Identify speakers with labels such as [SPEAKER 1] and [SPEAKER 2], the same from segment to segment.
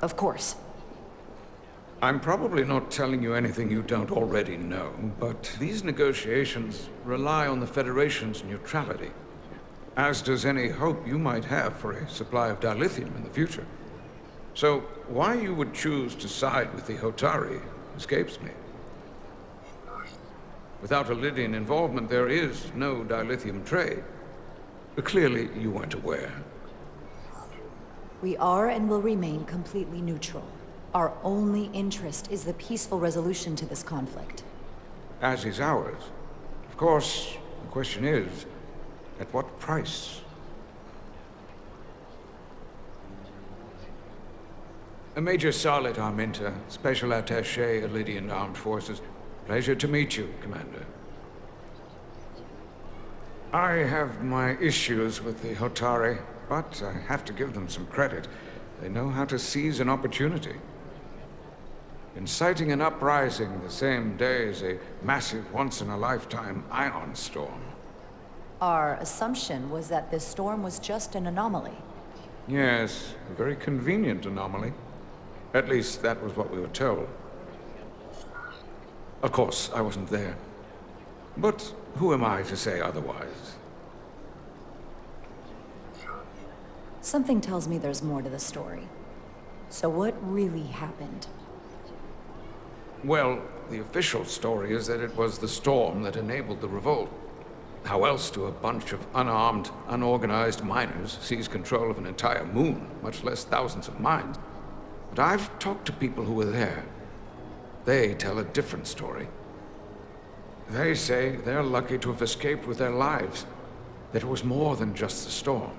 [SPEAKER 1] Of course.
[SPEAKER 2] I'm probably not telling you anything you don't already know, but these negotiations rely on the Federation's neutrality, as does any hope you might have for a supply of dilithium in the future. So, why you would choose to side with the Hotari escapes me. Without Lydian involvement, there is no dilithium trade. Clearly, you weren't aware.
[SPEAKER 1] We are and will remain completely neutral. Our only interest is the peaceful resolution to this conflict.
[SPEAKER 2] As is ours. Of course, the question is, at what price? Major Salit Arminta, Special Attaché, Lydian Armed Forces. Pleasure to meet you, Commander. I have my issues with the Hotari, but I have to give them some credit. They know how to seize an opportunity. Inciting an uprising the same day as a massive, once-in-a-lifetime ion storm.
[SPEAKER 1] Our assumption was that this storm was just an anomaly.
[SPEAKER 2] Yes, a very convenient anomaly. At least, that was what we were told. Of course, I wasn't there. But who am I to say otherwise?
[SPEAKER 1] Something tells me there's more to the story. So what really happened?
[SPEAKER 2] Well, the official story is that it was the storm that enabled the revolt. How else do a bunch of unarmed, unorganized miners seize control of an entire moon, much less thousands of mines? But I've talked to people who were there. They tell a different story. They say they're lucky to have escaped with their lives. That it was more than just the storm.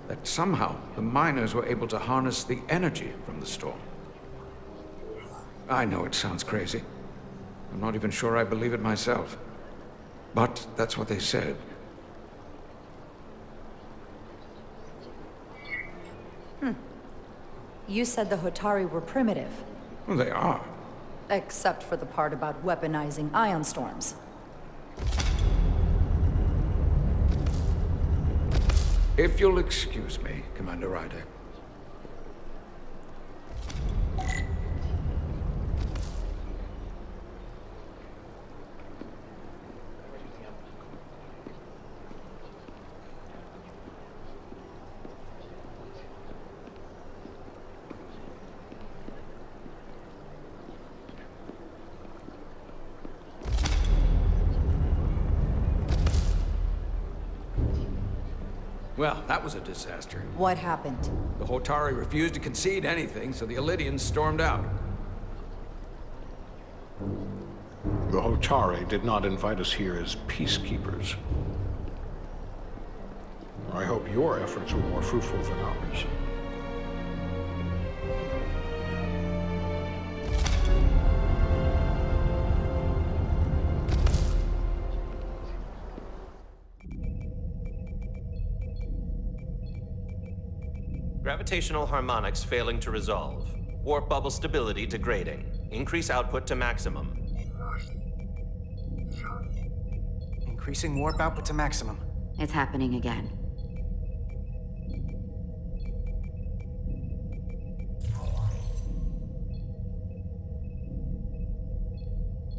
[SPEAKER 2] That somehow the miners were able to harness the energy from the storm. I know it sounds crazy. I'm not even sure I believe it myself. But that's what they said.
[SPEAKER 1] You said the Hotari were primitive.
[SPEAKER 2] Well, they are.
[SPEAKER 1] Except for the part about weaponizing ion storms.
[SPEAKER 2] If you'll excuse me, Commander Ryder. Well, that was a disaster.
[SPEAKER 1] What happened?
[SPEAKER 2] The Hotari refused to concede anything, so the Elydians stormed out.
[SPEAKER 3] The Hotari did not invite us here as peacekeepers. I hope your efforts were more fruitful than ours.
[SPEAKER 4] Gravitational harmonics failing to resolve. Warp bubble stability degrading. Increase output to maximum.
[SPEAKER 5] Increasing warp output to maximum.
[SPEAKER 6] It's happening again.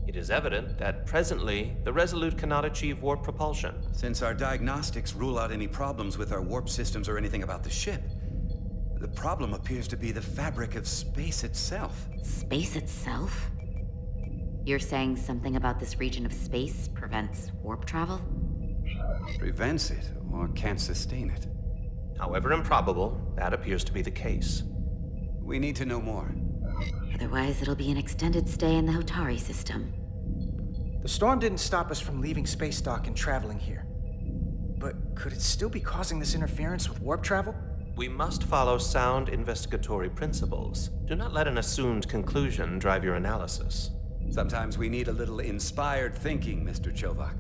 [SPEAKER 4] It is evident that presently, the Resolute cannot achieve warp propulsion.
[SPEAKER 7] Since our diagnostics rule out any problems with our warp systems or anything about the ship, the problem appears to be the fabric of space itself.
[SPEAKER 6] Space itself? You're saying something about this region of space prevents warp travel?
[SPEAKER 7] Prevents it, or can't sustain it.
[SPEAKER 4] However improbable, that appears to be the case.
[SPEAKER 7] We need to know more.
[SPEAKER 6] Otherwise, it'll be an extended stay in the Hotari system.
[SPEAKER 5] The storm didn't stop us from leaving space dock and traveling here. But could it still be causing this interference with warp travel?
[SPEAKER 4] We must follow sound investigatory principles. Do not let an assumed conclusion drive your analysis.
[SPEAKER 7] Sometimes we need a little inspired thinking, Mr. Chovak.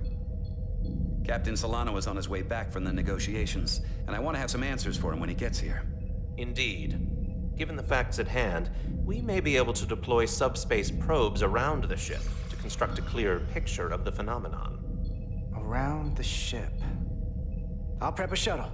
[SPEAKER 7] Captain Solano is on his way back from the negotiations, and I want to have some answers for him when he gets here.
[SPEAKER 4] Indeed. Given the facts at hand, we may be able to deploy subspace probes around the ship to construct a clearer picture of the phenomenon.
[SPEAKER 5] Around the ship. I'll prep a shuttle.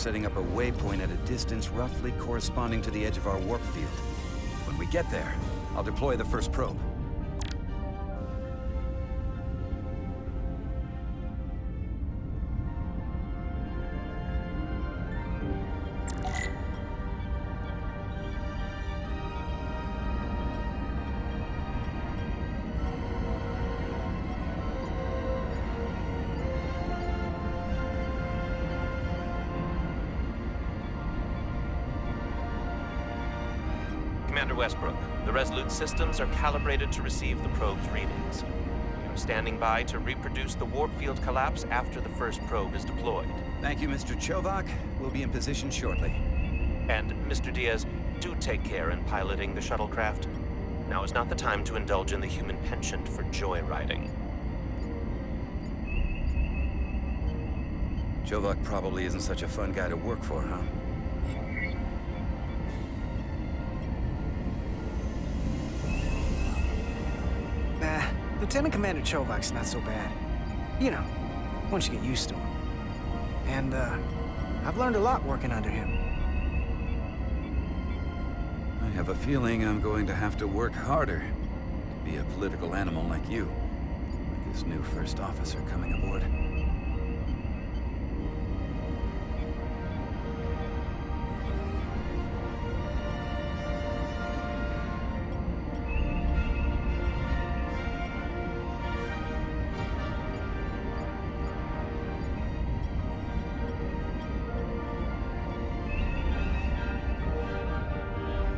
[SPEAKER 7] setting up a waypoint at a distance roughly corresponding to the edge of our warp field. When we get there, I'll deploy the first probe.
[SPEAKER 4] Commander Westbrook, the Resolute systems are calibrated to receive the probe's readings. We are standing by to reproduce the warp field collapse after the first probe is deployed.
[SPEAKER 7] Thank you, Mr. Chovak. We'll be in position shortly.
[SPEAKER 4] And, Mr. Diaz, do take care in piloting the shuttlecraft. Now is not the time to indulge in the human penchant for joyriding.
[SPEAKER 7] Chovak probably isn't such a fun guy to work for, huh?
[SPEAKER 5] Nah, Lieutenant Commander Chovak's not so bad. You know, once you get used to him. And, I've learned a lot working under him.
[SPEAKER 7] I have a feeling I'm going to have to work harder to be a political animal like you. Like this new first officer coming aboard.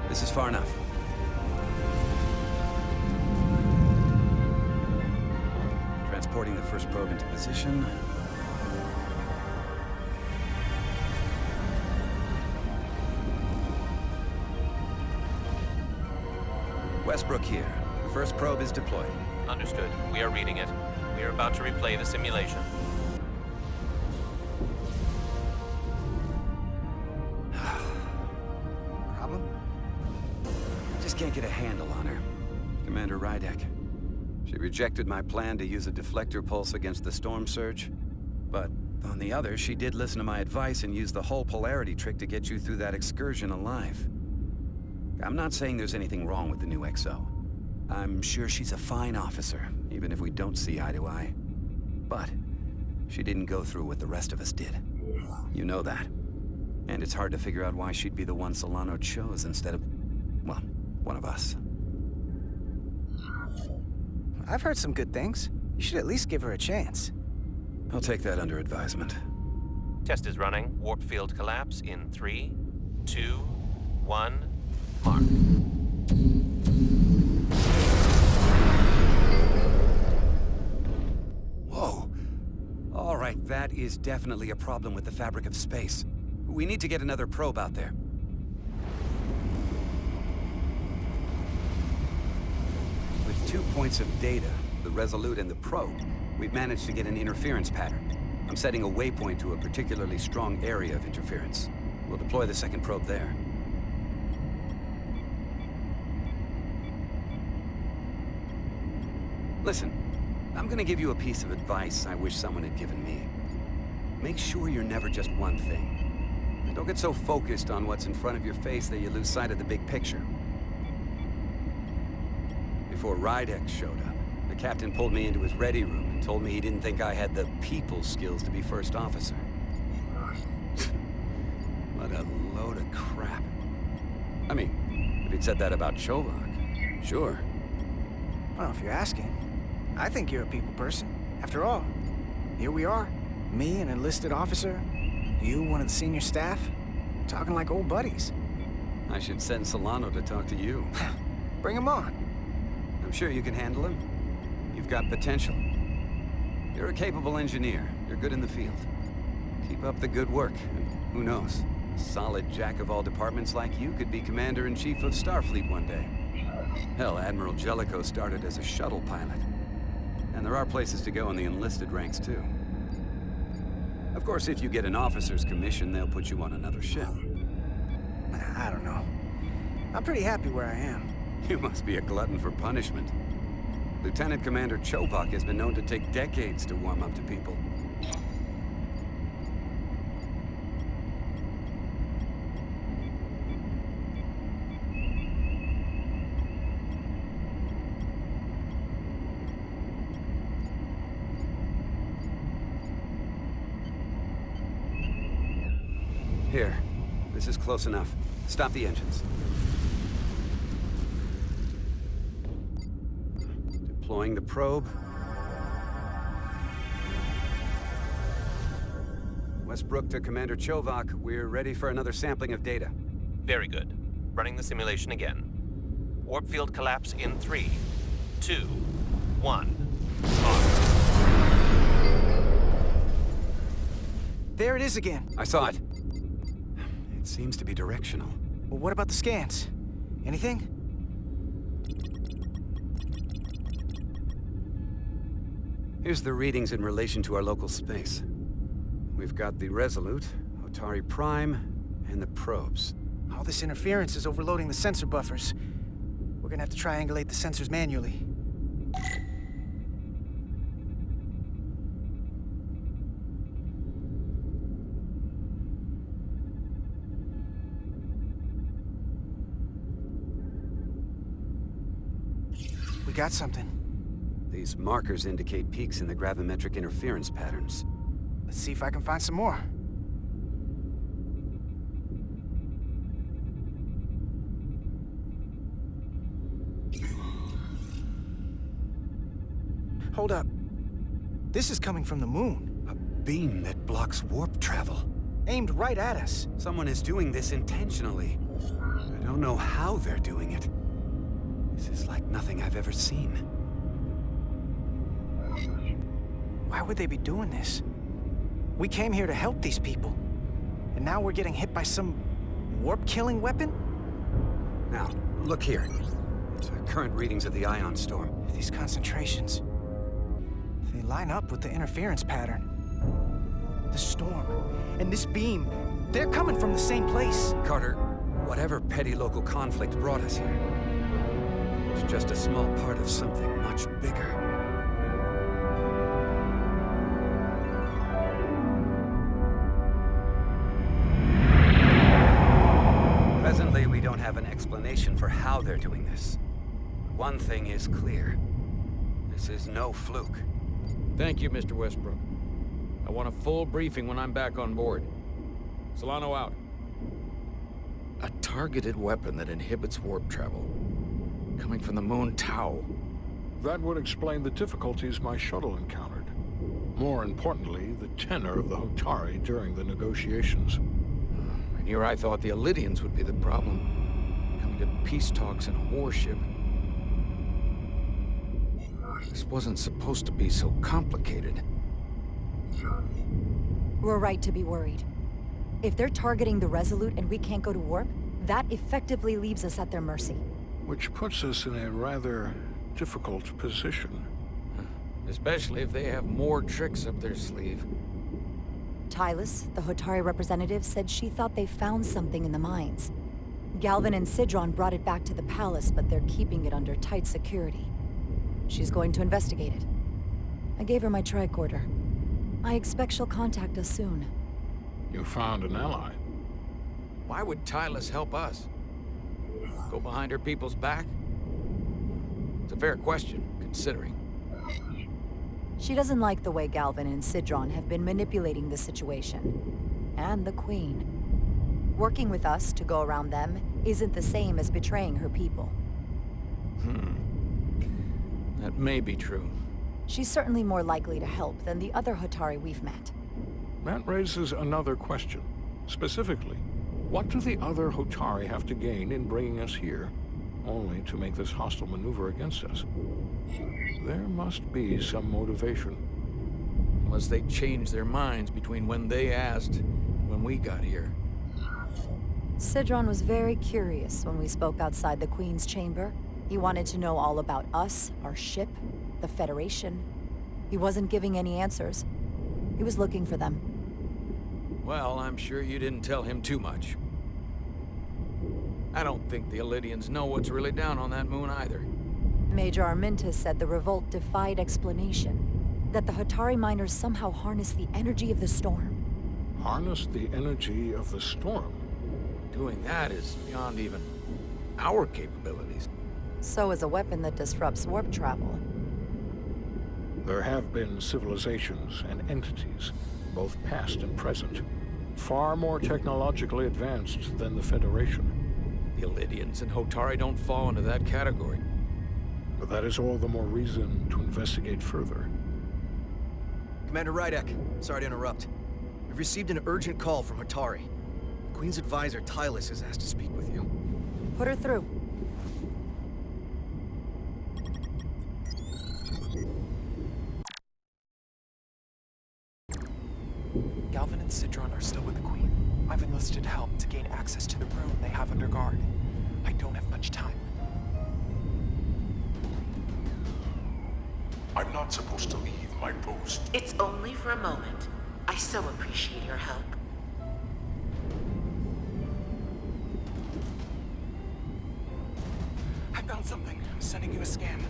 [SPEAKER 7] This is far enough. Transporting the first probe into position. Westbrook here. The first probe is deployed.
[SPEAKER 4] Understood. We are reading it. We are about to replay the simulation.
[SPEAKER 5] Problem?
[SPEAKER 7] Just can't get a handle on her. Commander Rydek. She rejected my plan to use a deflector pulse against the storm surge. But on the other, she did listen to my advice and use the whole polarity trick to get you through that excursion alive. I'm not saying there's anything wrong with the new XO. I'm sure she's a fine officer, even if we don't see eye to eye. But she didn't go through what the rest of us did. You know that. And it's hard to figure out why she'd be the one Solano chose instead of, well, one of us.
[SPEAKER 5] I've heard some good things. You should at least give her a chance.
[SPEAKER 7] I'll take that under advisement.
[SPEAKER 4] Test is running. Warp field collapse in 3, 2, 1, mark.
[SPEAKER 7] Whoa. All right, that is definitely a problem with the fabric of space. We need to get another probe out there. With 2 points of data, the Resolute and the probe, we've managed to get an interference pattern. I'm setting a waypoint to a particularly strong area of interference. We'll deploy the second probe there. Listen, I'm gonna give you a piece of advice I wish someone had given me. Make sure you're never just one thing. Don't get so focused on what's in front of your face that you lose sight of the big picture. Before Rydek showed up, the captain pulled me into his ready room and told me he didn't think I had the people skills to be first officer. What a load of crap. I mean, if he'd said that about Chovak, sure.
[SPEAKER 5] Well, if you're asking, I think you're a people person. After all, here we are. Me, an enlisted officer. You, one of the senior staff. Talking like old buddies.
[SPEAKER 7] I should send Solano to talk to you.
[SPEAKER 5] Bring him on.
[SPEAKER 7] I'm sure you can handle him. You've got potential. You're a capable engineer. You're good in the field. Keep up the good work, and who knows? Solid jack of all departments like you could be Commander-in-Chief of Starfleet one day. Hell, Admiral Jellicoe started as a shuttle pilot. And there are places to go in the enlisted ranks, too. Of course, if you get an officer's commission, they'll put you on another ship.
[SPEAKER 5] I don't know. I'm pretty happy where I am.
[SPEAKER 7] You must be a glutton for punishment. Lieutenant Commander Chovak has been known to take decades to warm up to people. Here. This is close enough. Stop the engines. Deploying the probe. Westbrook to Commander Chovak. We're ready for another sampling of data.
[SPEAKER 4] Very good. Running the simulation again. Warp field collapse in 3, 2, 1.
[SPEAKER 5] There it is again.
[SPEAKER 7] I saw it. It seems to be directional.
[SPEAKER 5] Well, what about the scans? Anything?
[SPEAKER 7] Here's the readings in relation to our local space. We've got the Resolute, Otari Prime, and the probes.
[SPEAKER 5] All this interference is overloading the sensor buffers. We're gonna have to triangulate the sensors manually. We got something.
[SPEAKER 7] These markers indicate peaks in the gravimetric interference patterns.
[SPEAKER 5] Let's see if I can find some more. Hold up. This is coming from the moon.
[SPEAKER 7] A beam that blocks warp travel.
[SPEAKER 5] Aimed right at us.
[SPEAKER 7] Someone is doing this intentionally. I don't know how they're doing it. This is like nothing I've ever seen.
[SPEAKER 5] Why would they be doing this? We came here to help these people. And now we're getting hit by some warp-killing weapon?
[SPEAKER 7] Now, look here. It's current readings of the ion storm.
[SPEAKER 5] These concentrations, they line up with the interference pattern. The storm and this beam, they're coming from the same place.
[SPEAKER 7] Carter, whatever petty local conflict brought us here, it's just a small part of something much bigger. Presently, we don't have an explanation for how they're doing this. One thing is clear. This is no fluke.
[SPEAKER 2] Thank you, Mr. Westbrook. I want a full briefing when I'm back on board. Solano out. A targeted weapon that inhibits warp travel. Coming from the moon Tau.
[SPEAKER 3] That would explain the difficulties my shuttle encountered. More importantly, the tenor of the Hotari during the negotiations.
[SPEAKER 2] And here I thought the Elydians would be the problem. Coming to peace talks in a warship. This wasn't supposed to be so complicated.
[SPEAKER 1] We're right to be worried. If they're targeting the Resolute and we can't go to warp, that effectively leaves us at their mercy.
[SPEAKER 3] Which puts us in a rather difficult position.
[SPEAKER 2] Especially if they have more tricks up their sleeve.
[SPEAKER 1] Tylus, the Hotari representative, said she thought they found something in the mines. Galvin and Sidron brought it back to the palace, but they're keeping it under tight security. She's going to investigate it. I gave her my tricorder. I expect she'll contact us soon.
[SPEAKER 3] You found an ally.
[SPEAKER 2] Why would Tylus help us? Go behind her people's back? It's a fair question, considering.
[SPEAKER 1] She doesn't like the way Galvin and Sidron have been manipulating the situation. And the Queen. Working with us to go around them isn't the same as betraying her people.
[SPEAKER 2] That may be true.
[SPEAKER 1] She's certainly more likely to help than the other Hotari we've met.
[SPEAKER 3] That raises another question. Specifically, what do the other Hotari have to gain in bringing us here, only to make this hostile maneuver against us? There must be some motivation.
[SPEAKER 2] Unless they changed their minds between when they asked and when we got here.
[SPEAKER 1] Sidron was very curious when we spoke outside the Queen's chamber. He wanted to know all about us, our ship, the Federation. He wasn't giving any answers. He was looking for them.
[SPEAKER 2] Well, I'm sure you didn't tell him too much. I don't think the Elydians know what's really down on that moon either.
[SPEAKER 1] Major Armintas said the revolt defied explanation. That the Hotari miners somehow harnessed the energy of the storm.
[SPEAKER 3] Harness the energy of the storm?
[SPEAKER 2] Doing that is beyond even our capabilities.
[SPEAKER 1] So is a weapon that disrupts warp travel.
[SPEAKER 3] There have been civilizations and entities, both past and present, Far more technologically advanced than the Federation.
[SPEAKER 2] The Illidians and Hotari don't fall into that category.
[SPEAKER 3] But that is all the more reason to investigate further.
[SPEAKER 8] Commander Rydek, sorry to interrupt. We've received an urgent call from Hotari. The Queen's advisor, Tylus, has asked to speak with you.
[SPEAKER 1] Put her through.
[SPEAKER 9] Galvin and Sidron are still with the Queen. I've enlisted help to gain access to the room they have under guard. I don't have much time.
[SPEAKER 10] I'm not supposed to leave my post.
[SPEAKER 11] It's only for a moment. I so appreciate your help.
[SPEAKER 9] I found something. I'm sending you a scan.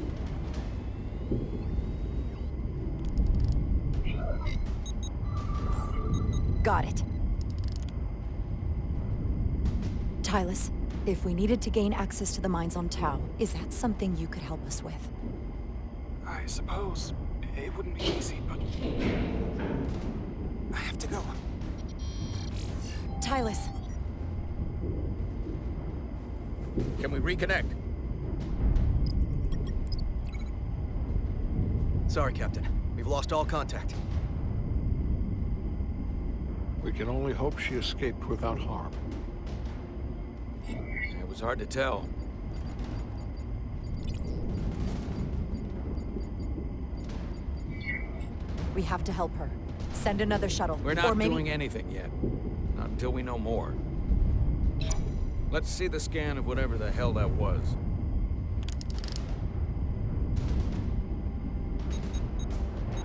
[SPEAKER 1] Got it. Tylus, if we needed to gain access to the mines on Tau, is that something you could help us with?
[SPEAKER 9] I suppose it wouldn't be easy, but I have to go.
[SPEAKER 1] Tylus.
[SPEAKER 2] Can we reconnect?
[SPEAKER 8] Sorry, Captain. We've lost all contact.
[SPEAKER 3] We can only hope she escaped without harm.
[SPEAKER 2] It was hard to tell.
[SPEAKER 1] We have to help her. Send another shuttle.
[SPEAKER 2] We're
[SPEAKER 1] or
[SPEAKER 2] not
[SPEAKER 1] maybe...
[SPEAKER 2] doing anything yet. Not until we know more. Let's see the scan of whatever the hell that was.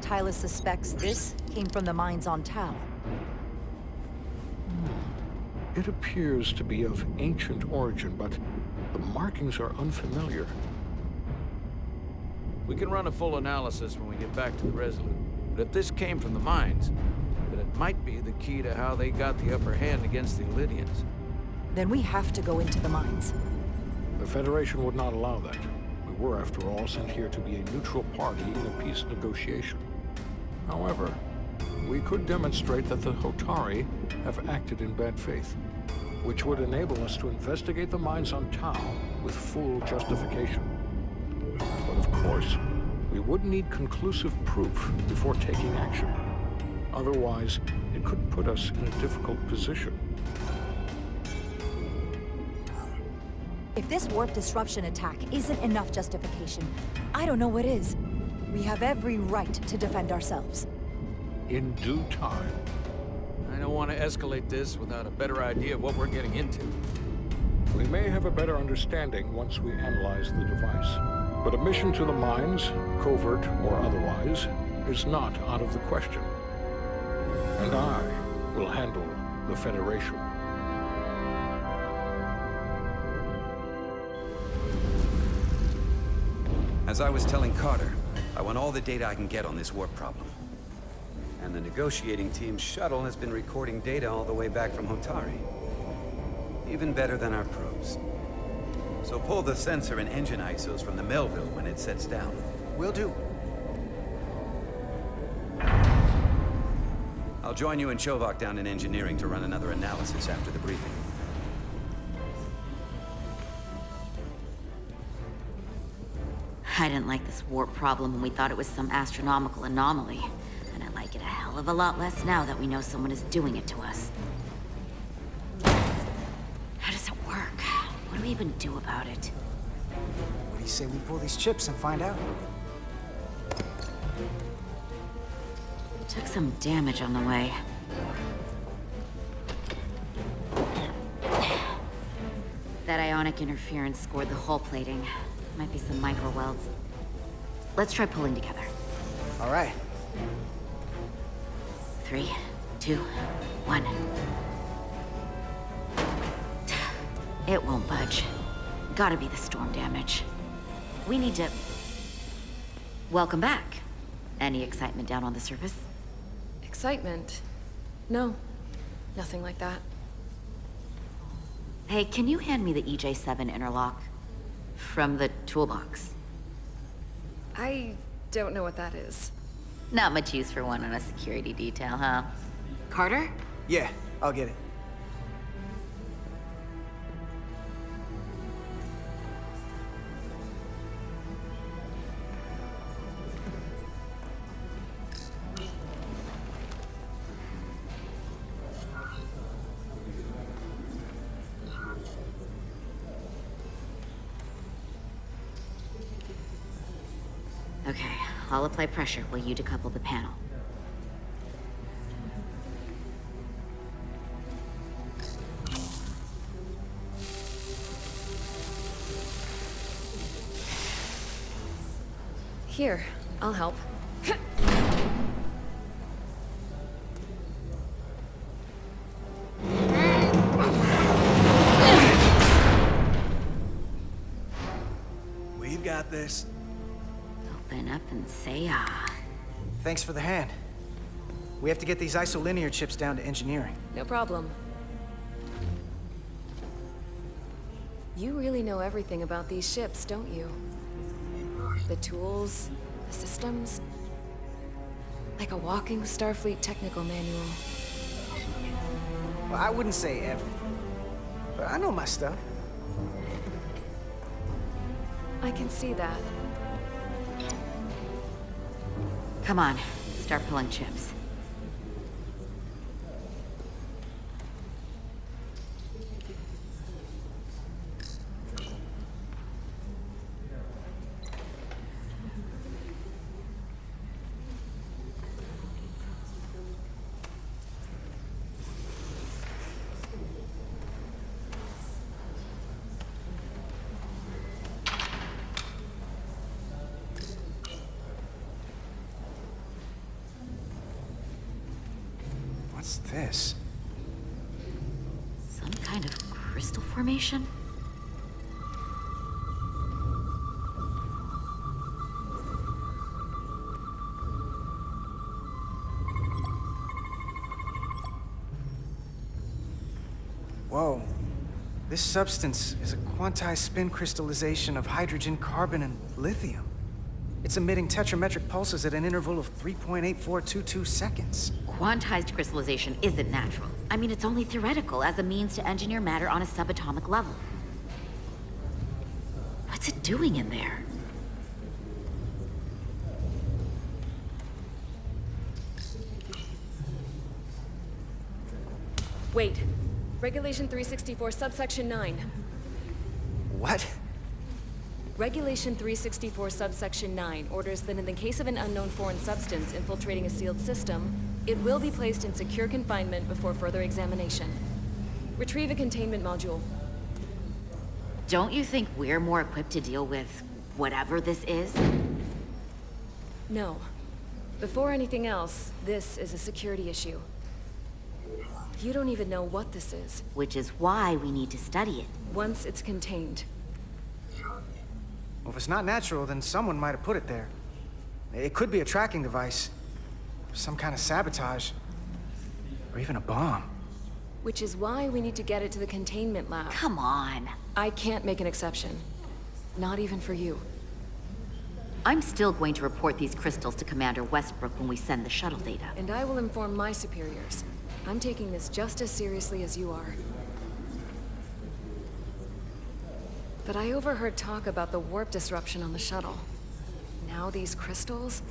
[SPEAKER 1] Tylus suspects this came from the mines on Tau.
[SPEAKER 3] It appears to be of ancient origin, but the markings are unfamiliar.
[SPEAKER 2] We can run a full analysis when we get back to the Resolute. But if this came from the mines, then it might be the key to how they got the upper hand against the Illidians.
[SPEAKER 1] Then we have to go into the mines.
[SPEAKER 3] The Federation would not allow that. We were, after all, sent here to be a neutral party in a peace negotiation. However, we could demonstrate that the Hotari have acted in bad faith, which would enable us to investigate the mines on Tau with full justification. But of course, we would need conclusive proof before taking action. Otherwise, it could put us in a difficult position.
[SPEAKER 1] If this warp disruption attack isn't enough justification, I don't know what is. We have every right to defend ourselves.
[SPEAKER 3] In due time.
[SPEAKER 2] I don't want to escalate this without a better idea of what we're getting into.
[SPEAKER 3] We may have a better understanding once we analyze the device. But a mission to the mines, covert or otherwise, is not out of the question. And I will handle the Federation.
[SPEAKER 7] As I was telling Carter, I want all the data I can get on this warp problem. And the negotiating team's shuttle has been recording data all the way back from Hotari. Even better than our probes. So pull the sensor and engine ISOs from the Melville when it sets down.
[SPEAKER 8] Will do.
[SPEAKER 7] I'll join you and Chovak down in engineering to run another analysis after the briefing.
[SPEAKER 6] I didn't like this warp problem when we thought it was some astronomical anomaly. And I like it a hell of a lot less now that we know someone is doing it to us. How does it work? What do we even do about it?
[SPEAKER 5] What do you say we pull these chips and find out?
[SPEAKER 6] Took some damage on the way. That ionic interference scored the hull plating. Might be some micro welds. Let's try pulling together.
[SPEAKER 5] All right.
[SPEAKER 6] 3, 2, 1. It won't budge. Gotta be the storm damage. We need to... Welcome back. Any excitement down on the surface?
[SPEAKER 12] Excitement? No. Nothing like that.
[SPEAKER 6] Hey, can you hand me the EJ7 interlock? From the toolbox.
[SPEAKER 12] I don't know what that is.
[SPEAKER 6] Not much use for one on a security detail, huh? Carter?
[SPEAKER 5] Yeah, I'll get it.
[SPEAKER 6] Okay, I'll apply pressure while you decouple the panel.
[SPEAKER 12] Here, I'll help.
[SPEAKER 5] We've got this.
[SPEAKER 6] Open up and say ah.
[SPEAKER 5] Thanks for the hand. We have to get these isolinear chips down to engineering.
[SPEAKER 12] No problem. You really know everything about these ships, don't you? The tools, the systems. Like a walking Starfleet technical manual.
[SPEAKER 5] Well, I wouldn't say everything, but I know my stuff.
[SPEAKER 12] I can see that.
[SPEAKER 6] Come on, start pulling chips.
[SPEAKER 5] What's this?
[SPEAKER 6] Some kind of crystal formation?
[SPEAKER 5] Whoa. This substance is a quantized spin crystallization of hydrogen, carbon, and lithium. It's emitting tetrametric pulses at an interval of 3.8422 seconds.
[SPEAKER 6] Quantized crystallization isn't natural. I mean, it's only theoretical as a means to engineer matter on a subatomic level. What's it doing in there?
[SPEAKER 12] Wait. Regulation 364, subsection 9.
[SPEAKER 5] What?
[SPEAKER 12] Regulation 364, subsection 9 orders that in the case of an unknown foreign substance infiltrating a sealed system, it will be placed in secure confinement before further examination. Retrieve a containment module.
[SPEAKER 6] Don't you think we're more equipped to deal with whatever this is?
[SPEAKER 12] No. Before anything else, this is a security issue. You don't even know what this is.
[SPEAKER 6] Which is why we need to study it.
[SPEAKER 12] Once it's contained.
[SPEAKER 5] Well, if it's not natural, then someone might have put it there. It could be a tracking device, some kind of sabotage, or even a bomb.
[SPEAKER 12] Which is why we need to get it to the containment lab.
[SPEAKER 6] Come on.
[SPEAKER 12] I can't make an exception. Not even for you.
[SPEAKER 6] I'm still going to report these crystals to Commander Westbrook when we send the shuttle data.
[SPEAKER 12] And I will inform my superiors. I'm taking this just as seriously as you are. But I overheard talk about the warp disruption on the shuttle. Now these crystals?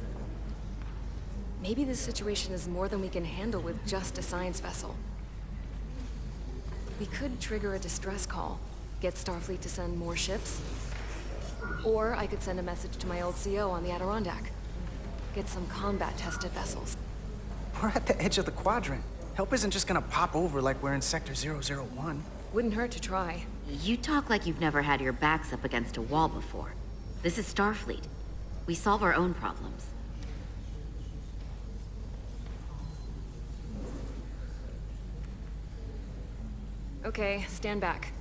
[SPEAKER 12] Maybe this situation is more than we can handle with just a science vessel. We could trigger a distress call, get Starfleet to send more ships. Or I could send a message to my old CO on the Adirondack. Get some combat-tested vessels.
[SPEAKER 5] We're at the edge of the quadrant. Help isn't just gonna pop over like we're in Sector 001.
[SPEAKER 12] Wouldn't hurt to try.
[SPEAKER 6] You talk like you've never had your backs up against a wall before. This is Starfleet. We solve our own problems.
[SPEAKER 12] Okay, stand back.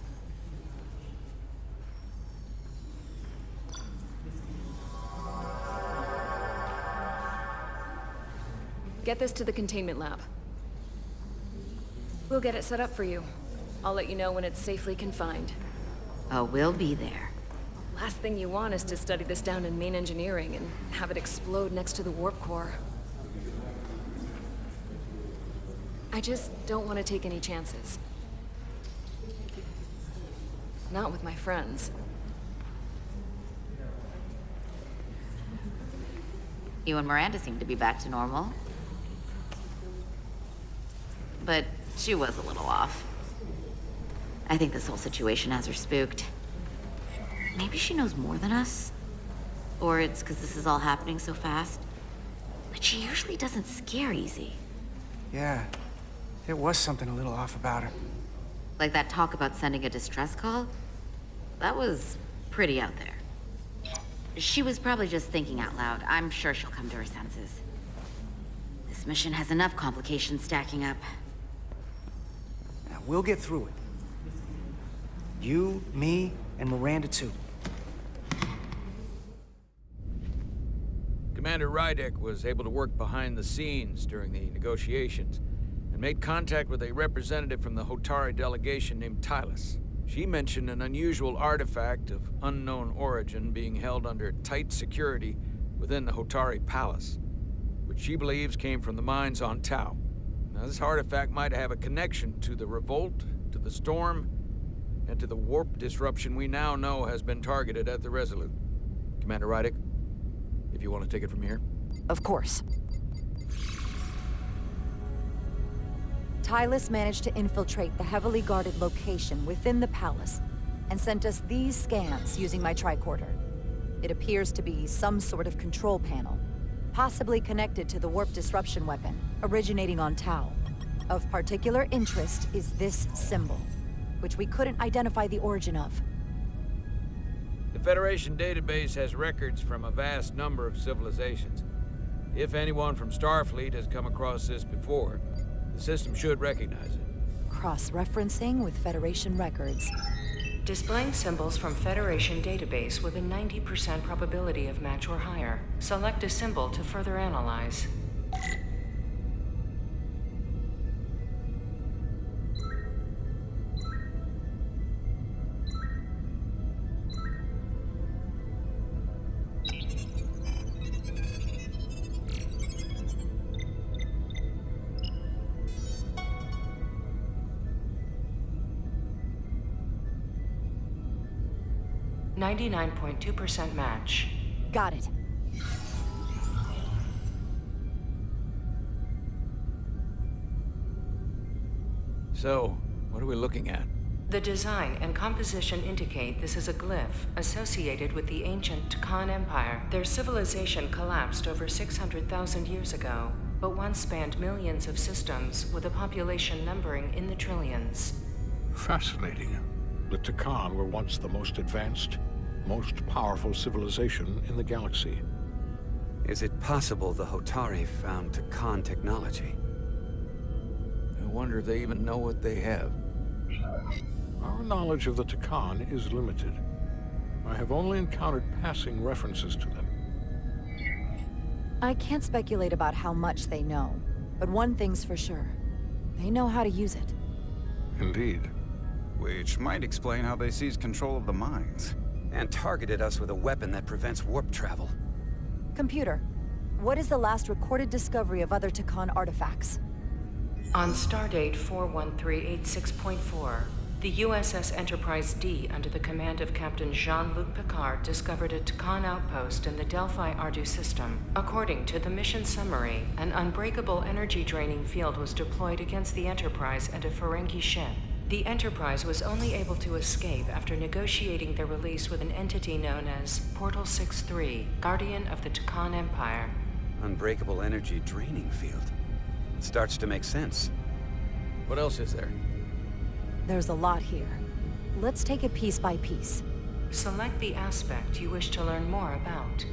[SPEAKER 12] Get this to the containment lab. We'll get it set up for you. I'll let you know when it's safely confined.
[SPEAKER 6] Oh, we'll be there.
[SPEAKER 12] Last thing you want is to study this down in main engineering and have it explode next to the warp core. I just don't want to take any chances. Not with my friends.
[SPEAKER 6] You and Miranda seem to be back to normal. But she was a little off. I think this whole situation has her spooked. Maybe she knows more than us? Or it's because this is all happening so fast. But she usually doesn't scare easy.
[SPEAKER 5] Yeah, there was something a little off about her.
[SPEAKER 6] Like that talk about sending a distress call? That was pretty out there. She was probably just thinking out loud. I'm sure she'll come to her senses. This mission has enough complications stacking up.
[SPEAKER 5] Now, we'll get through it. You, me, and Miranda too.
[SPEAKER 2] Commander Rydek was able to work behind the scenes during the negotiations and made contact with a representative from the Hotari delegation named Tylus. She mentioned an unusual artifact of unknown origin being held under tight security within the Hotari Palace, which she believes came from the mines on Tau. Now, this artifact might have a connection to the revolt, to the storm, and to the warp disruption we now know has been targeted at the Resolute. Commander Rydek, if you want to take it from here.
[SPEAKER 1] Of course. Tylus managed to infiltrate the heavily guarded location within the palace and sent us these scans using my tricorder. It appears to be some sort of control panel, possibly connected to the warp disruption weapon originating on Tau. Of particular interest is this symbol, which we couldn't identify the origin of.
[SPEAKER 2] The Federation database has records from a vast number of civilizations. If anyone from Starfleet has come across this before, the system should recognize it.
[SPEAKER 1] Cross-referencing with Federation records.
[SPEAKER 11] Displaying symbols from Federation database with a 90% probability of match or higher. Select a symbol to further analyze. .2% match.
[SPEAKER 1] Got it.
[SPEAKER 2] So, what are we looking at?
[SPEAKER 11] The design and composition indicate this is a glyph associated with the ancient Tkon Empire. Their civilization collapsed over 600,000 years ago, but once spanned millions of systems with a population numbering in the trillions.
[SPEAKER 3] Fascinating. The Tkon were once the most advanced, most powerful civilization in the galaxy.
[SPEAKER 7] Is it possible the Hotari found Tkon technology?
[SPEAKER 2] I wonder if they even know what they have.
[SPEAKER 3] Our knowledge of the Tkon is limited. I have only encountered passing references to them.
[SPEAKER 1] I can't speculate about how much they know, but one thing's for sure. They know how to use it.
[SPEAKER 3] Indeed.
[SPEAKER 13] Which might explain how they seized control of the mines.
[SPEAKER 7] And targeted us with a weapon that prevents warp travel.
[SPEAKER 1] Computer, what is the last recorded discovery of other Tkon artifacts?
[SPEAKER 11] On Stardate 41386.4, the USS Enterprise D, under the command of Captain Jean-Luc Picard, discovered a Tkon outpost in the Delphi-Ardu system. According to the mission summary, an unbreakable energy-draining field was deployed against the Enterprise and a Ferengi ship. The Enterprise was only able to escape after negotiating their release with an entity known as Portal 6-3, Guardian of the Tkon Empire.
[SPEAKER 7] Unbreakable energy draining field. It starts to make sense.
[SPEAKER 2] What else is there?
[SPEAKER 1] There's a lot here. Let's take it piece by piece.
[SPEAKER 11] Select the aspect you wish to learn more about.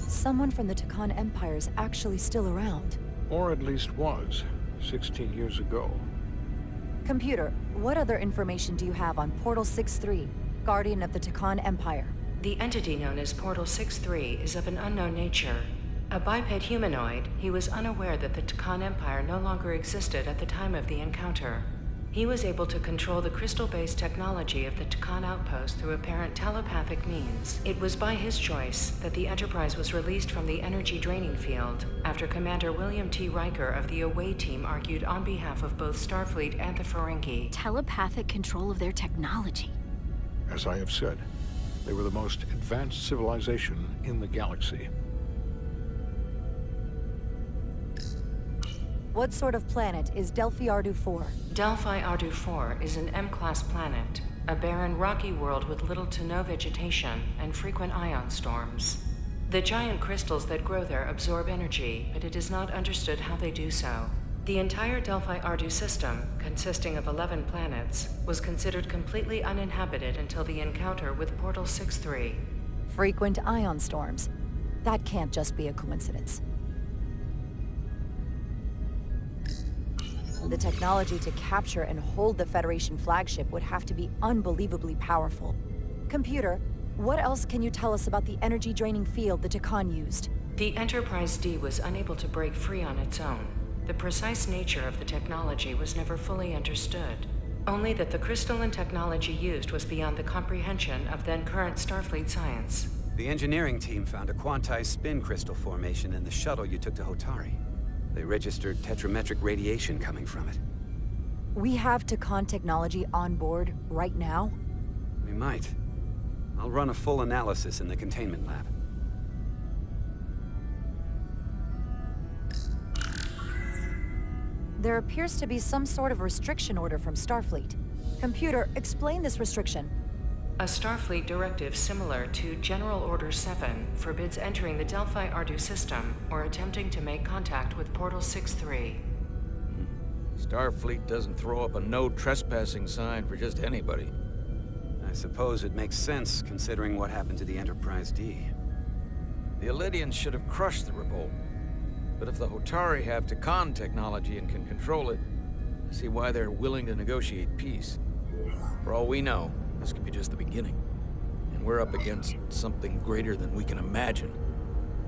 [SPEAKER 1] Someone from the Tkon Empire is actually still around.
[SPEAKER 3] Or at least was, 16 years ago.
[SPEAKER 1] Computer, what other information do you have on Portal 6-3, Guardian of the Tkon Empire?
[SPEAKER 11] The entity known as Portal 6-3 is of an unknown nature. A biped humanoid, he was unaware that the Tkon Empire no longer existed at the time of the encounter. He was able to control the crystal-based technology of the Takan outpost through apparent telepathic means. It was by his choice that the Enterprise was released from the energy draining field after Commander William T. Riker of the Away Team argued on behalf of both Starfleet and the Ferengi.
[SPEAKER 14] Telepathic control of their technology.
[SPEAKER 3] As I have said, they were the most advanced civilization in the galaxy.
[SPEAKER 1] What sort of planet is Delphi Ardu 4?
[SPEAKER 11] Delphi Ardu 4 is an M-class planet, a barren rocky world with little to no vegetation and frequent ion storms. The giant crystals that grow there absorb energy, but it is not understood how they do so. The entire Delphi Ardu system, consisting of 11 planets, was considered completely uninhabited until the encounter with Portal 6-3.
[SPEAKER 1] Frequent ion storms. That can't just be a coincidence. The technology to capture and hold the Federation flagship would have to be unbelievably powerful. Computer, what else can you tell us about the energy-draining field the Takan used?
[SPEAKER 11] The Enterprise D was unable to break free on its own. The precise nature of the technology was never fully understood. Only that the crystalline technology used was beyond the comprehension of then-current Starfleet science.
[SPEAKER 7] The engineering team found a quantized spin crystal formation in the shuttle you took to Hotari. They registered tetrametric radiation coming from it.
[SPEAKER 1] We have Takan technology on board right now?
[SPEAKER 7] We might. I'll run a full analysis in the containment lab.
[SPEAKER 1] There appears to be some sort of restriction order from Starfleet. Computer, explain this restriction.
[SPEAKER 11] A Starfleet directive similar to General Order 7 forbids entering the Delphi Ardu system or attempting to make contact with Portal 6-3.
[SPEAKER 2] Starfleet doesn't throw up a no trespassing sign for just anybody.
[SPEAKER 7] I suppose it makes sense considering what happened to the Enterprise D.
[SPEAKER 2] The Elydians should have crushed the revolt. But if the Hotari have Takan technology and can control it, I see why they're willing to negotiate peace. For all we know, this could be just the beginning. And we're up against something greater than we can imagine.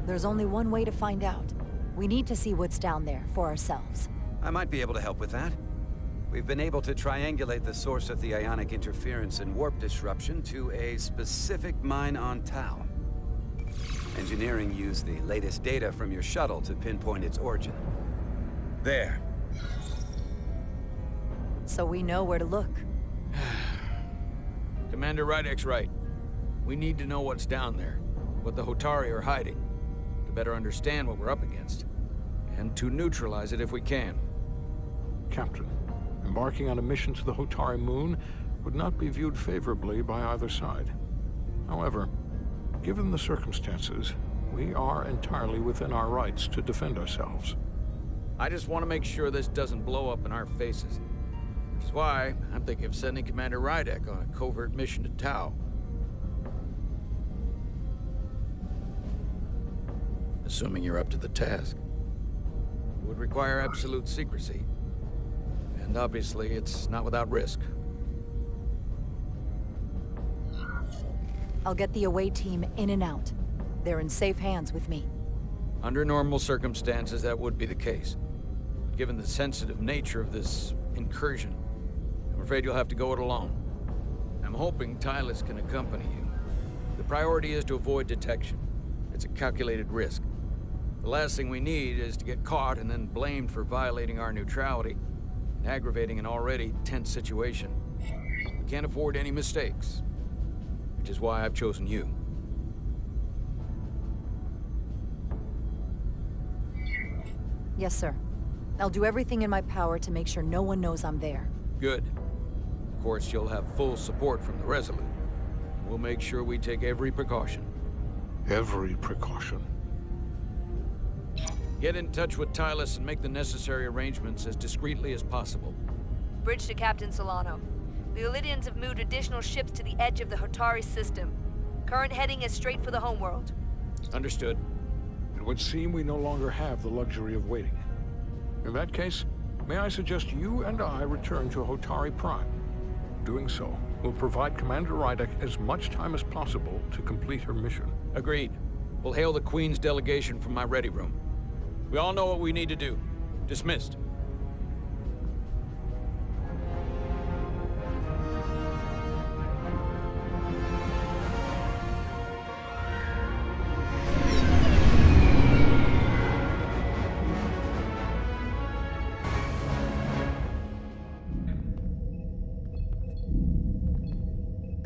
[SPEAKER 1] There's only one way to find out. We need to see what's down there for ourselves.
[SPEAKER 7] I might be able to help with that. We've been able to triangulate the source of the ionic interference and warp disruption to a specific mine on Tau. Engineering used the latest data from your shuttle to pinpoint its origin. There.
[SPEAKER 1] So we know where to look.
[SPEAKER 2] Commander Rydek's right. We need to know what's down there, what the Hotari are hiding, to better understand what we're up against, and to neutralize it if we can.
[SPEAKER 3] Captain, embarking on a mission to the Hotari moon would not be viewed favorably by either side. However, given the circumstances, we are entirely within our rights to defend ourselves.
[SPEAKER 2] I just want to make sure this doesn't blow up in our faces. Which is why I'm thinking of sending Commander Rydek on a covert mission to Tau. Assuming you're up to the task. It would require absolute secrecy. And obviously, it's not without risk.
[SPEAKER 1] I'll get the away team in and out. They're in safe hands with me.
[SPEAKER 2] Under normal circumstances, that would be the case. But given the sensitive nature of this incursion, I'm afraid you'll have to go it alone. I'm hoping Tylus can accompany you. The priority is to avoid detection. It's a calculated risk. The last thing we need is to get caught and then blamed for violating our neutrality, aggravating an already tense situation. We can't afford any mistakes, which is why I've chosen you.
[SPEAKER 1] Yes, sir. I'll do everything in my power to make sure no one knows I'm there.
[SPEAKER 2] Good. Of course, you'll have full support from the Resolute. We'll make sure we take every precaution.
[SPEAKER 3] Every precaution.
[SPEAKER 2] Get in touch with Tylus and make the necessary arrangements as discreetly as possible.
[SPEAKER 15] Bridge to Captain Solano. The Elydians have moved additional ships to the edge of the Hotari system. Current heading is straight for the homeworld.
[SPEAKER 2] Understood.
[SPEAKER 3] It would seem we no longer have the luxury of waiting. In that case, may I suggest you and I return to Hotari Prime? Doing so will provide Commander Rydek as much time as possible to complete her mission.
[SPEAKER 2] Agreed. We'll hail the Queen's delegation from my ready room. We all know what we need to do. Dismissed.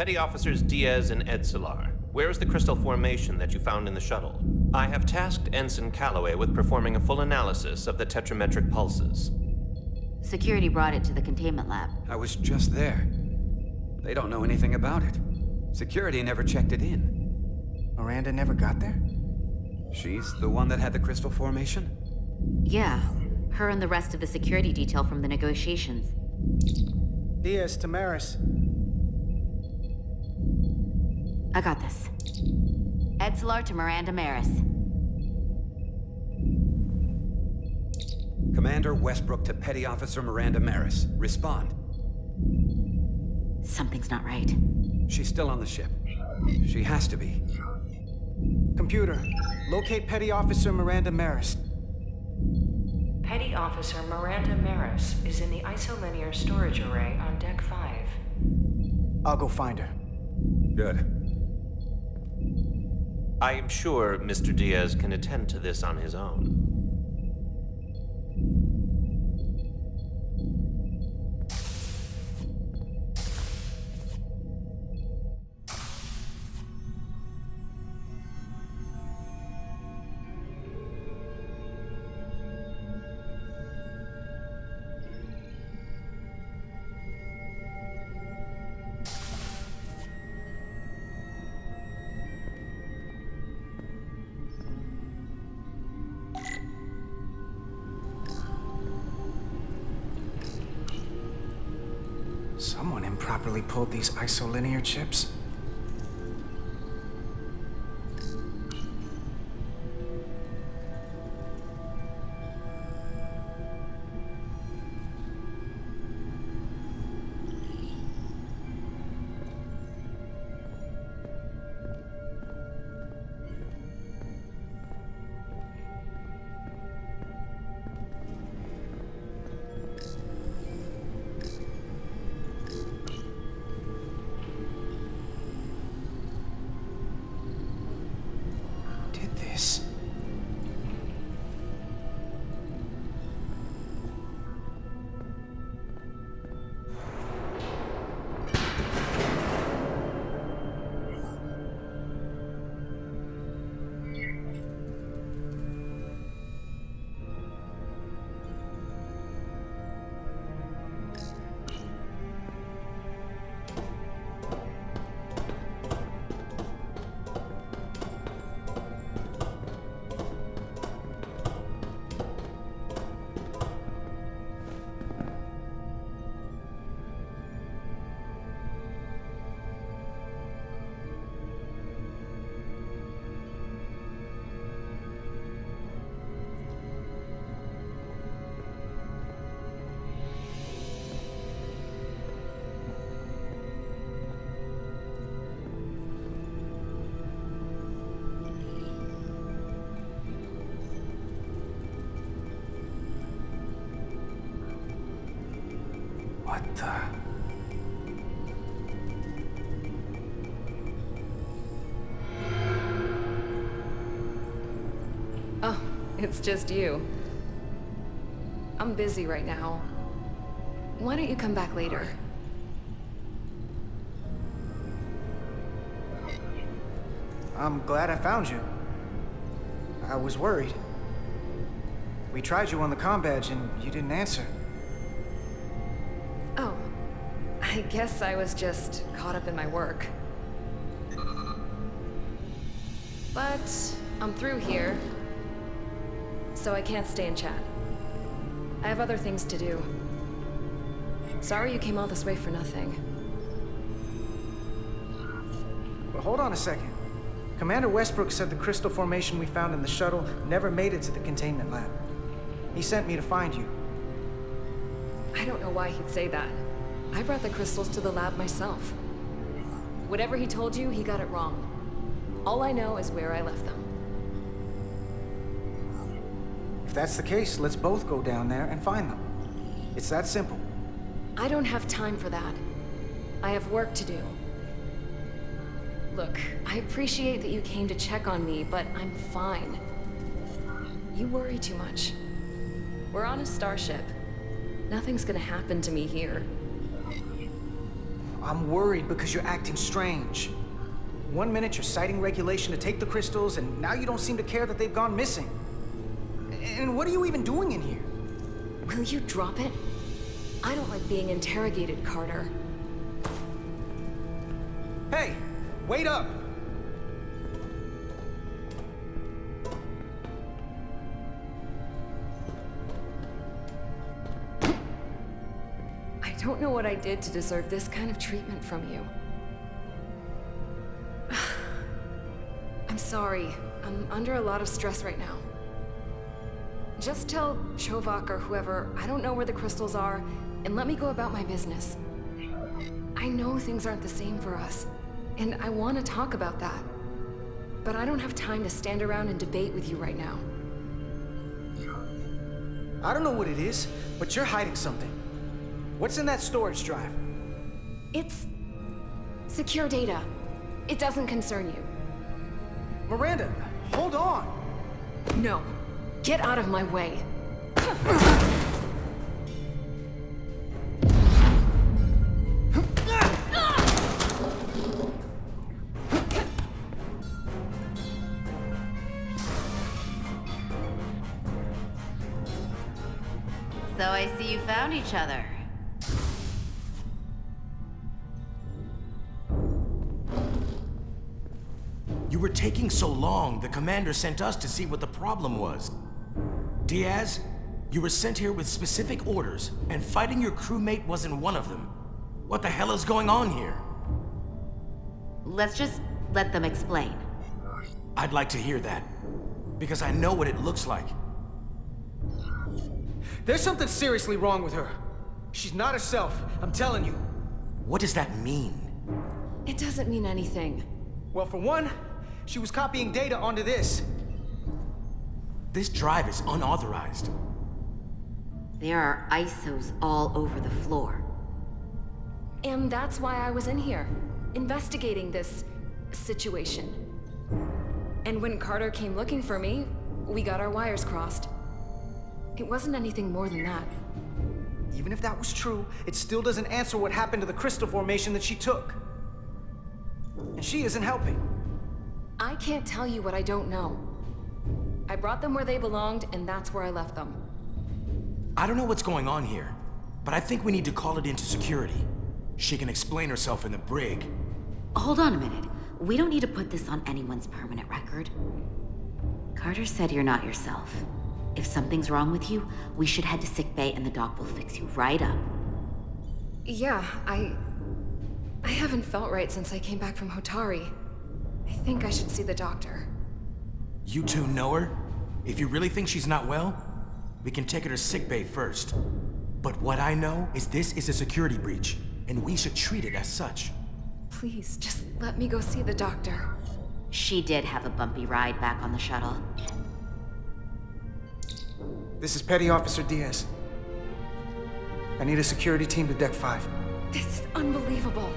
[SPEAKER 4] Petty Officers Diaz and Edslar, where is the crystal formation that you found in the shuttle? I have tasked Ensign Calloway with performing a full analysis of the tetrametric pulses.
[SPEAKER 6] Security brought it to the containment lab.
[SPEAKER 7] I was just there. They don't know anything about it. Security never checked it in.
[SPEAKER 5] Miranda never got there?
[SPEAKER 7] She's the one that had the crystal formation?
[SPEAKER 6] Yeah, her and the rest of the security detail from the negotiations.
[SPEAKER 5] Diaz, Tamaris.
[SPEAKER 6] I got this. Edslar to Miranda Maris.
[SPEAKER 7] Commander Westbrook to Petty Officer Miranda Maris. Respond.
[SPEAKER 6] Something's not right.
[SPEAKER 7] She's still on the ship. She has to be.
[SPEAKER 5] Computer, locate Petty Officer Miranda Maris.
[SPEAKER 11] Petty Officer Miranda Maris is in the isolinear storage array on Deck 5.
[SPEAKER 5] I'll go find her.
[SPEAKER 7] Good.
[SPEAKER 4] I am sure Mr. Diaz can attend to this on his own.
[SPEAKER 5] Someone improperly pulled these isolinear chips. What the?
[SPEAKER 12] Oh, it's just you. I'm busy right now. Why don't you come back later?
[SPEAKER 5] I'm glad I found you. I was worried. We tried you on the comm badge and you didn't answer.
[SPEAKER 12] Oh, I guess I was just caught up in my work. But I'm through here, so I can't stay and chat. I have other things to do. Sorry you came all this way for nothing.
[SPEAKER 5] But hold on a second. Commander Westbrook said the crystal formation we found in the shuttle never made it to the containment lab. He sent me to find you.
[SPEAKER 12] I don't know why he'd say that. I brought the crystals to the lab myself. Whatever he told you, he got it wrong. All I know is where I left them.
[SPEAKER 5] If that's the case, let's both go down there and find them. It's that simple.
[SPEAKER 12] I don't have time for that. I have work to do. Look, I appreciate that you came to check on me, but I'm fine. You worry too much. We're on a starship. Nothing's gonna happen to me here.
[SPEAKER 5] I'm worried because you're acting strange. One minute you're citing regulation to take the crystals, and now you don't seem to care that they've gone missing. And what are you even doing in here?
[SPEAKER 12] Will you drop it? I don't like being interrogated, Carter.
[SPEAKER 5] Hey, wait up!
[SPEAKER 12] I don't know what I did to deserve this kind of treatment from you. I'm sorry. I'm under a lot of stress right now. Just tell Chovak or whoever I don't know where the crystals are, and let me go about my business. I know things aren't the same for us, and I want to talk about that. But I don't have time to stand around and debate with you right now.
[SPEAKER 5] I don't know what it is, but you're hiding something. What's in that storage drive?
[SPEAKER 12] It's secure data. It doesn't concern you.
[SPEAKER 5] Miranda, hold on!
[SPEAKER 12] No. Get out of my way.
[SPEAKER 6] So I see you found each other.
[SPEAKER 16] You were taking so long, the commander sent us to see what the problem was. Diaz, you were sent here with specific orders, and fighting your crewmate wasn't one of them. What the hell is going on here?
[SPEAKER 6] Let's just let them explain.
[SPEAKER 16] I'd like to hear that, because I know what it looks like.
[SPEAKER 5] There's something seriously wrong with her. She's not herself, I'm telling you.
[SPEAKER 16] What does that mean?
[SPEAKER 12] It doesn't mean anything.
[SPEAKER 5] Well, for one, she was copying data onto this.
[SPEAKER 16] This drive is unauthorized.
[SPEAKER 6] There are ISOs all over the floor.
[SPEAKER 12] And that's why I was in here, investigating this situation. And when Carter came looking for me, we got our wires crossed. It wasn't anything more than that.
[SPEAKER 5] Even if that was true, it still doesn't answer what happened to the crystal formation that she took. And she isn't helping.
[SPEAKER 12] I can't tell you what I don't know. I brought them where they belonged, and that's where I left them.
[SPEAKER 16] I don't know what's going on here, but I think we need to call it into security. She can explain herself in the brig.
[SPEAKER 6] Hold on a minute. We don't need to put this on anyone's permanent record. Carter said you're not yourself. If something's wrong with you, we should head to sickbay and the doc will fix you right up.
[SPEAKER 12] Yeah, I haven't felt right since I came back from Hotari. I think I should see the doctor.
[SPEAKER 16] You two know her? If you really think she's not well, we can take her to sickbay first. But what I know is this is a security breach, and we should treat it as such.
[SPEAKER 12] Please, just let me go see the doctor.
[SPEAKER 6] She did have a bumpy ride back on the shuttle.
[SPEAKER 5] This is Petty Officer Diaz. I need a security team to Deck 5.
[SPEAKER 12] This is unbelievable.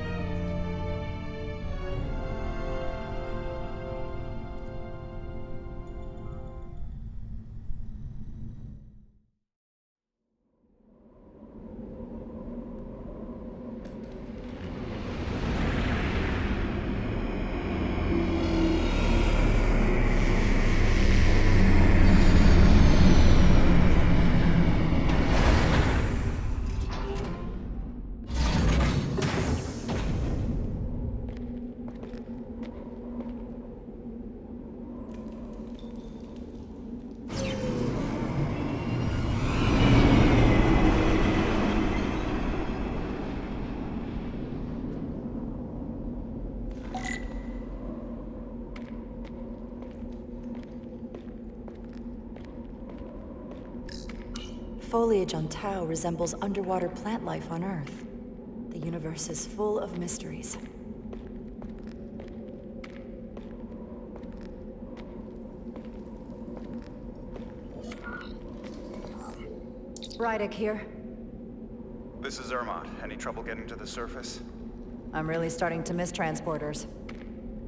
[SPEAKER 1] Foliage on Tau resembles underwater plant life on Earth. The universe is full of mysteries. Rydick here.
[SPEAKER 13] This is Ermont. Any trouble getting to the surface?
[SPEAKER 1] I'm really starting to miss transporters.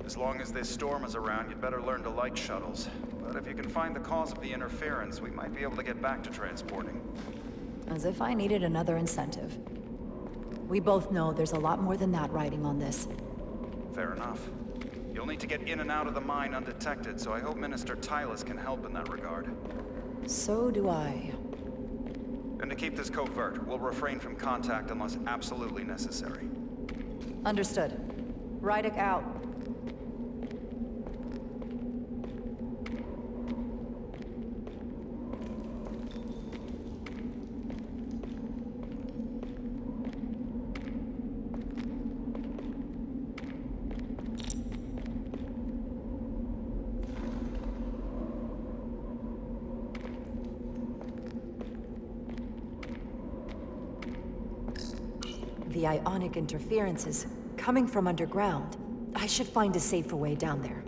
[SPEAKER 13] As long as this storm is around, you'd better learn to like shuttles. But if you can find the cause of the interference, we might be able to get back to transporting.
[SPEAKER 1] As if I needed another incentive. We both know there's a lot more than that riding on this.
[SPEAKER 13] Fair enough. You'll need to get in and out of the mine undetected, so I hope Minister Tylus can help in that regard.
[SPEAKER 1] So do I.
[SPEAKER 13] And to keep this covert, we'll refrain from contact unless absolutely necessary.
[SPEAKER 1] Understood. Rydek out. The ionic interferences coming from underground. I should find a safer way down there.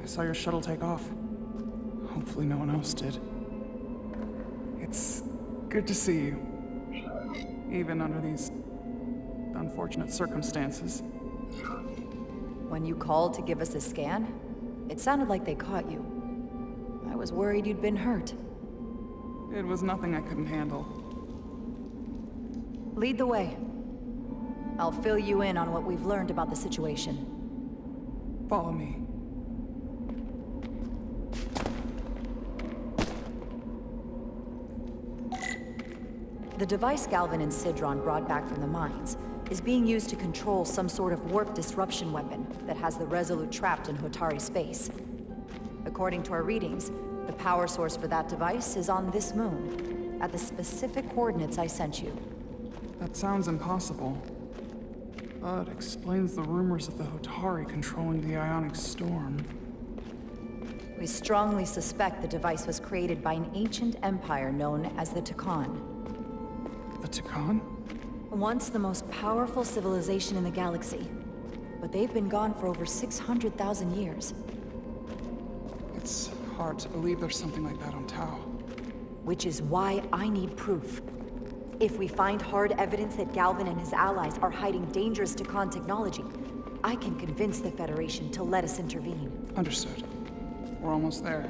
[SPEAKER 17] I saw your shuttle take off. Hopefully no one else did. It's good to see you. Even under these unfortunate circumstances.
[SPEAKER 1] When you called to give us a scan, it sounded like they caught you. I was worried you'd been hurt.
[SPEAKER 17] It was nothing I couldn't handle.
[SPEAKER 1] Lead the way. I'll fill you in on what we've learned about the situation.
[SPEAKER 17] Follow me.
[SPEAKER 1] The device Galvin and Sidron brought back from the mines is being used to control some sort of warp disruption weapon that has the Resolute trapped in Hotari space. According to our readings, the power source for that device is on this moon, at the specific coordinates I sent you.
[SPEAKER 17] That sounds impossible. But explains the rumors of the Hotari controlling the ionic storm.
[SPEAKER 1] We strongly suspect the device was created by an ancient empire known as the Takan.
[SPEAKER 17] The Takan?
[SPEAKER 1] Once the most powerful civilization in the galaxy, but they've been gone for over 600,000 years.
[SPEAKER 17] It's hard to believe there's something like that on Tau.
[SPEAKER 1] Which is why I need proof. If we find hard evidence that Galvin and his allies are hiding dangerous Takan technology, I can convince the Federation to let us intervene.
[SPEAKER 17] Understood. We're almost there.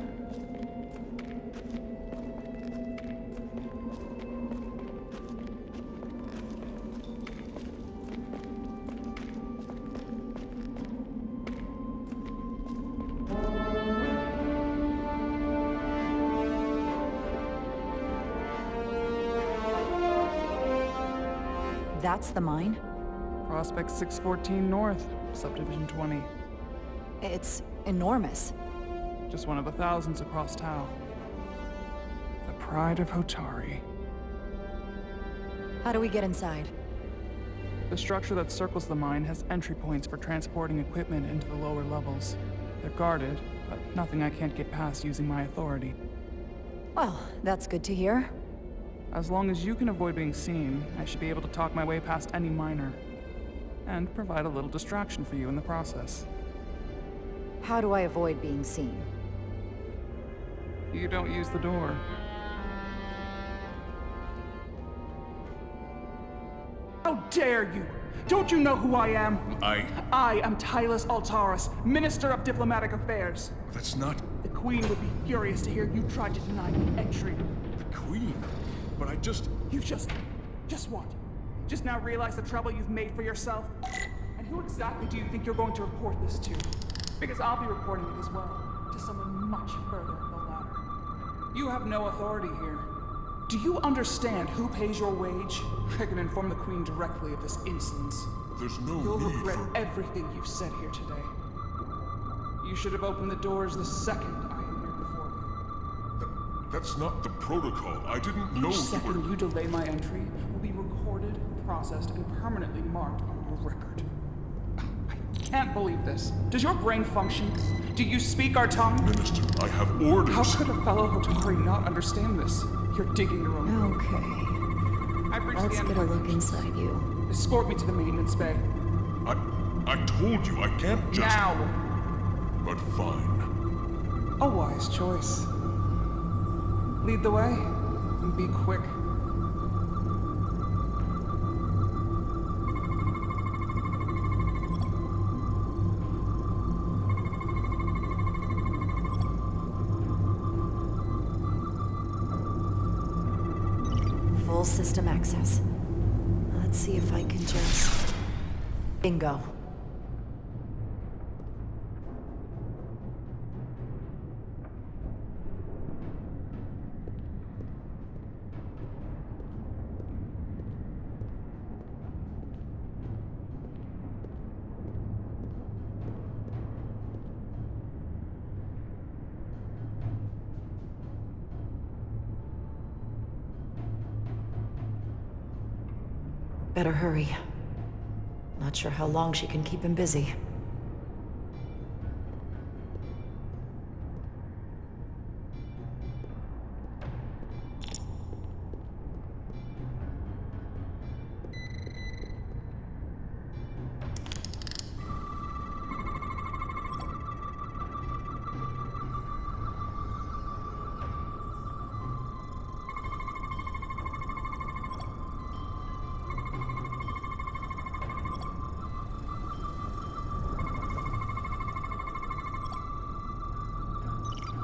[SPEAKER 1] That's the mine?
[SPEAKER 17] Prospect 614 North, Subdivision 20.
[SPEAKER 1] It's enormous.
[SPEAKER 17] Just one of the thousands across Tau. The pride of Hotari.
[SPEAKER 1] How do we get inside?
[SPEAKER 17] The structure that circles the mine has entry points for transporting equipment into the lower levels. They're guarded, but nothing I can't get past using my authority.
[SPEAKER 1] Well, that's good to hear.
[SPEAKER 17] As long as you can avoid being seen, I should be able to talk my way past any miner. And provide a little distraction for you in the process.
[SPEAKER 1] How do I avoid being seen?
[SPEAKER 17] You don't use the door. How dare you! Don't you know who I am? I am Tylus Altaris, Minister of Diplomatic Affairs.
[SPEAKER 10] That's not...
[SPEAKER 17] The Queen would be furious to hear you tried to deny me entry.
[SPEAKER 10] The Queen? But I just...
[SPEAKER 17] You just what? Just now realize the trouble you've made for yourself? And who exactly do you think you're going to report this to? Because I'll be reporting it as well, to someone much further up the ladder. You have no authority here. Do you understand who pays your wage? I can inform the Queen directly of this insolence.
[SPEAKER 10] There's no
[SPEAKER 17] You'll
[SPEAKER 10] need
[SPEAKER 17] regret
[SPEAKER 10] for...
[SPEAKER 17] everything you've said here today. You should have opened the doors the second I am here before you.
[SPEAKER 10] That's not the protocol. I didn't know
[SPEAKER 17] Each second
[SPEAKER 10] you were...
[SPEAKER 17] you delay my entry will be recorded, processed, and permanently marked on your record. I can't believe this. Does your brain function? Do you speak our tongue?
[SPEAKER 10] Minister, I have orders.
[SPEAKER 17] How could a fellow Hotari not understand this? You're digging your own grave.
[SPEAKER 1] Okay.
[SPEAKER 17] I've reached
[SPEAKER 1] Let's
[SPEAKER 17] the end
[SPEAKER 1] get
[SPEAKER 17] of
[SPEAKER 1] a
[SPEAKER 17] my
[SPEAKER 1] look
[SPEAKER 17] patience.
[SPEAKER 1] inside you.
[SPEAKER 17] Escort me to the maintenance bay.
[SPEAKER 10] I told you I can't just...
[SPEAKER 17] Now!
[SPEAKER 10] But fine.
[SPEAKER 17] A wise choice. Lead the way, and be quick.
[SPEAKER 1] Full system access. Let's see if I can just... Bingo. Better hurry. Not sure how long she can keep him busy.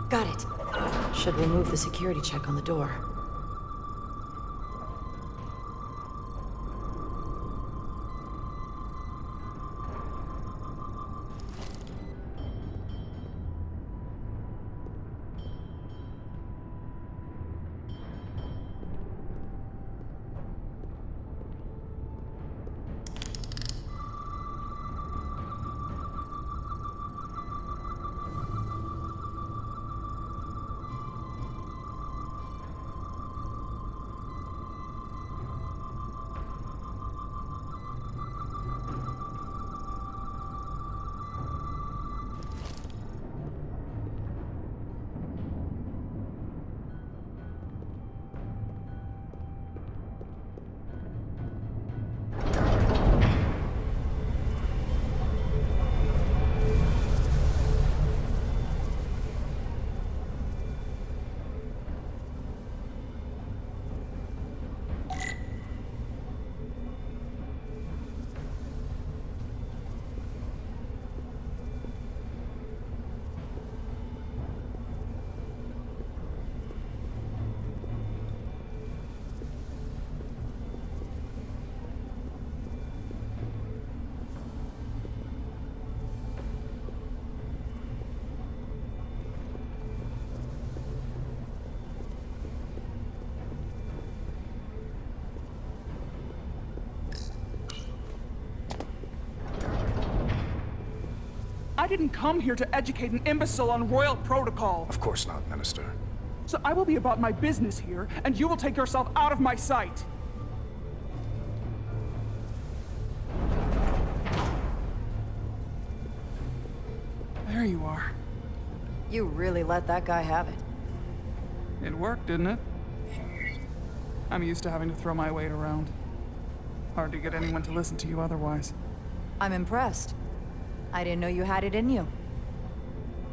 [SPEAKER 1] Got it. Should remove the security check on the door.
[SPEAKER 17] I didn't come here to educate an imbecile on royal protocol.
[SPEAKER 5] Of course not, Minister.
[SPEAKER 17] So I will be about my business here, and you will take yourself out of my sight. There you are.
[SPEAKER 1] You really let that guy have it.
[SPEAKER 17] It worked, didn't it? I'm used to having to throw my weight around. Hard to get anyone to listen to you otherwise.
[SPEAKER 1] I'm impressed. I didn't know you had it in you.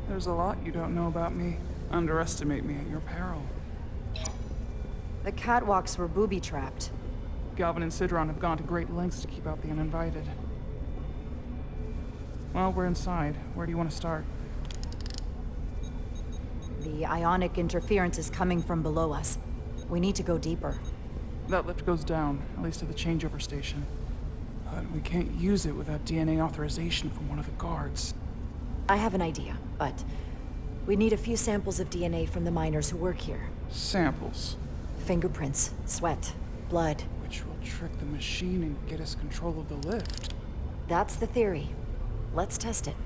[SPEAKER 17] There's a lot you don't know about me. Underestimate me at your peril.
[SPEAKER 1] The catwalks were booby-trapped.
[SPEAKER 17] Galvin and Sidron have gone to great lengths to keep out the uninvited. Well, we're inside. Where do you want to start?
[SPEAKER 1] The ionic interference is coming from below us. We need to go deeper.
[SPEAKER 17] That lift goes down, at least to the changeover station. But we can't use it without DNA authorization from one of the guards.
[SPEAKER 1] I have an idea, but we need a few samples of DNA from the miners who work here.
[SPEAKER 17] Samples?
[SPEAKER 1] Fingerprints, sweat, blood.
[SPEAKER 17] Which will trick the machine and get us control of the lift.
[SPEAKER 1] That's the theory. Let's test it.